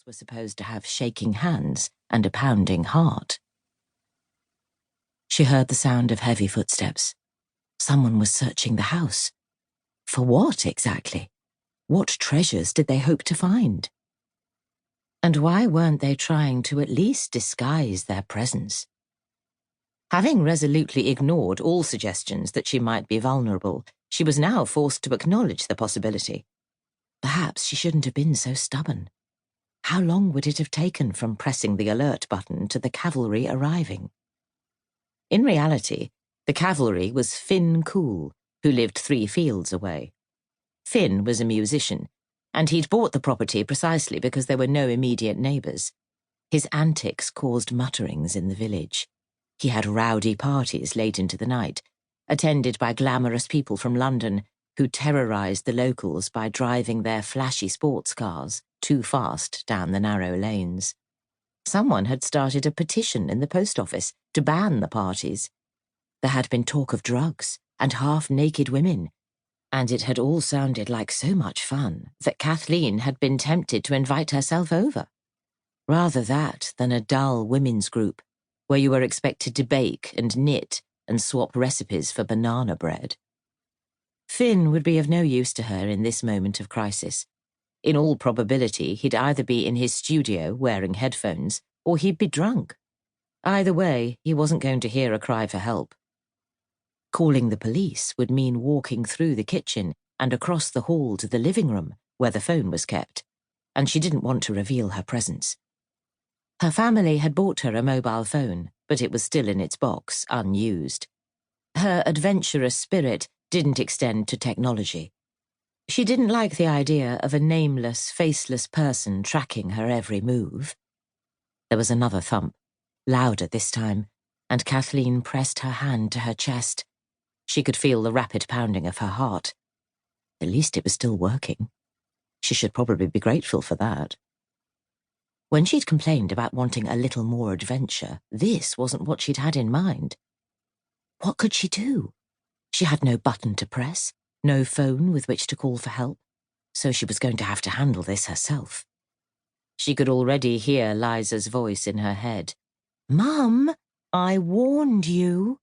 were supposed to have shaking hands and a pounding heart. She heard the sound of heavy footsteps. Someone was searching the house. For what, exactly? What treasures did they hope to find? And why weren't they trying to at least disguise their presence? Having resolutely ignored all suggestions that she might be vulnerable, she was now forced to acknowledge the possibility. Perhaps she shouldn't have been so stubborn. How long would it have taken from pressing the alert button to the cavalry arriving? In reality, the cavalry was Finn Cool, who lived 3 fields away. Finn was a musician, and he'd bought the property precisely because there were no immediate neighbours. His antics caused mutterings in the village. He had rowdy parties late into the night, attended by glamorous people from London who terrorised the locals by driving their flashy sports cars too fast down the narrow lanes. Someone had started a petition in the post office to ban the parties. There had been talk of drugs and half-naked women, and it had all sounded like so much fun that Kathleen had been tempted to invite herself over. Rather that than a dull women's group where you were expected to bake and knit and swap recipes for banana bread. Finn would be of no use to her in this moment of crisis. In all probability, he'd either be in his studio wearing headphones or he'd be drunk. Either way, he wasn't going to hear a cry for help. Calling the police would mean walking through the kitchen and across the hall to the living room where the phone was kept, and she didn't want to reveal her presence. Her family had bought her a mobile phone, but it was still in its box, unused. Her adventurous spirit didn't extend to technology. She didn't like the idea of a nameless, faceless person tracking her every move. There was another thump, louder this time, and Kathleen pressed her hand to her chest. She could feel the rapid pounding of her heart. At least it was still working. She should probably be grateful for that. When she'd complained about wanting a little more adventure, this wasn't what she'd had in mind. What could she do? She had no button to press, no phone with which to call for help, so she was going to have to handle this herself. She could already hear Liza's voice in her head. "Mum, I warned you."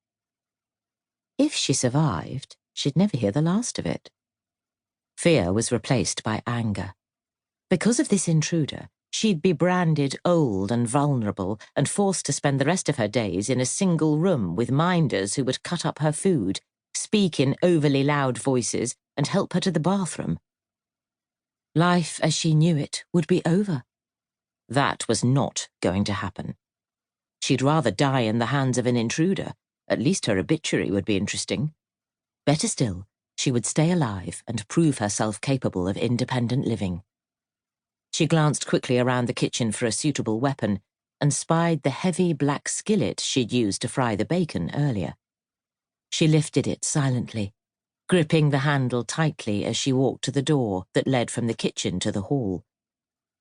If she survived, she'd never hear the last of it. Fear was replaced by anger. Because of this intruder, she'd be branded old and vulnerable and forced to spend the rest of her days in a single room with minders who would cut up her food, speak in overly loud voices, and help her to the bathroom. Life as she knew it would be over. That was not going to happen. She'd rather die in the hands of an intruder. At least her obituary would be interesting. Better still, she would stay alive and prove herself capable of independent living. She glanced quickly around the kitchen for a suitable weapon and spied the heavy black skillet she'd used to fry the bacon earlier. She lifted it silently, gripping the handle tightly as she walked to the door that led from the kitchen to the hall.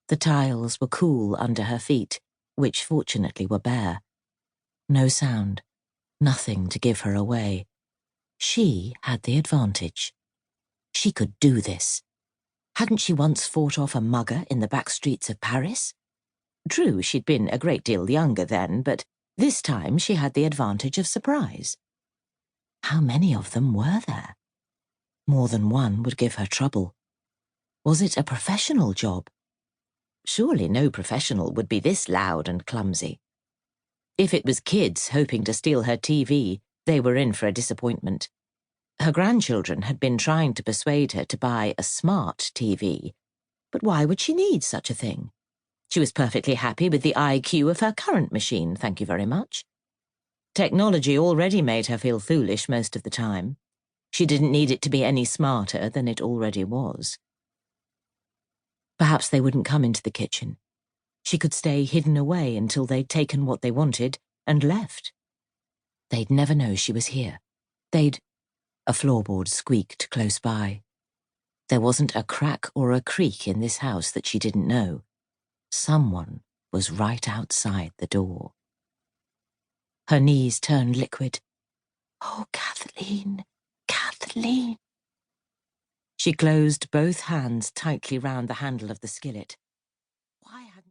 The tiles were cool under her feet, which fortunately were bare. No sound, nothing to give her away. She had the advantage. She could do this. Hadn't she once fought off a mugger in the back streets of Paris? True, she'd been a great deal younger then, but this time she had the advantage of surprise. How many of them were there? More than one would give her trouble. Was it a professional job? Surely no professional would be this loud and clumsy. If it was kids hoping to steal her TV, they were in for a disappointment. Her grandchildren had been trying to persuade her to buy a smart TV. But why would she need such a thing? She was perfectly happy with the IQ of her current machine, thank you very much. Technology already made her feel foolish most of the time. She didn't need it to be any smarter than it already was. Perhaps they wouldn't come into the kitchen. She could stay hidden away until they'd taken what they wanted and left. They'd never know she was here. A floorboard squeaked close by. There wasn't a crack or a creak in this house that she didn't know. Someone was right outside the door. Her knees turned liquid. Oh, Kathleen, Kathleen. She closed both hands tightly round the handle of the skillet.